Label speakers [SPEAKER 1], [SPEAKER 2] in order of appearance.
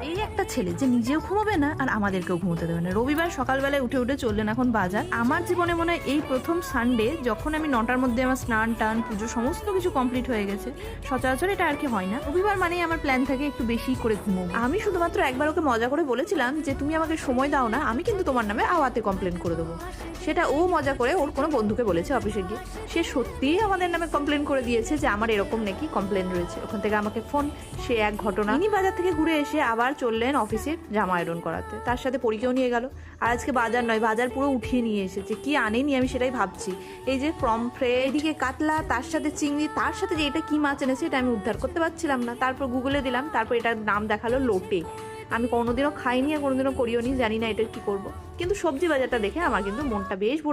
[SPEAKER 1] এই একটা ছেলে যে নিজেও ঘুমাবে না আর আমাদেরকেও ঘুমোতে দেবে না। রবিবার সকালবেলায় উঠে উঠে চললেন এখন বাজার। আমার জীবনে মনে হয় এই প্রথম সানডে যখন আমি 9টার মধ্যে আমার স্নান টান পুজো সমস্ত কিছু কমপ্লিট হয়ে গেছে। সচরাচর এটা আর কি হয় না। রবিবার মানেই আমার প্ল্যান থাকে একটু বেশি করে ঘুমোবো। আমি শুধুমাত্র একবার ওকে মজা করে বলেছিলাম যে তুমি আমাকে সময় দাও না, আমি কিন্তু তোমার নামে আওয়াতে কমপ্লেন করে দেবো। সেটা ও মজা করে ওর কোনো বন্ধুকে বলেছে অফিসে গিয়ে। সে সত্যিই আমাদের নামে কমপ্লেন করে দিয়েছে যে আমার এরকম নাকি কমপ্লেন রয়েছে। ওখান থেকে আমাকে ফোন, সে এক ঘটনা। ইনি বাজার থেকে ঘুরে এসে আবার চললেন অফিসে জামা আয়রন করাতে, তার সাথে পরীকেও নিয়ে গেল। আর আজকে বাজার নয়, বাজার পুরো উঠিয়ে নিয়ে এসেছে। কি আনেনি আমি সেটাই ভাবছি। এই যে পমফ্রে, এদিকে কাতলা, তার সাথে চিংড়ি, তার সাথে যে এটা কি মাছ এনেছে এটা আমি উদ্ধার করতে পারছিলাম না। তারপর গুগলে দিলাম, তারপর এটার নাম দেখালো লোটে। আমি কোনোদিনও খাইনি আর কোনোদিনও করিও নি, জানি না এটা কি করব। কিন্তু সবজি বাজারটা দেখে আমার কিন্তু মনটা বেশ ভরে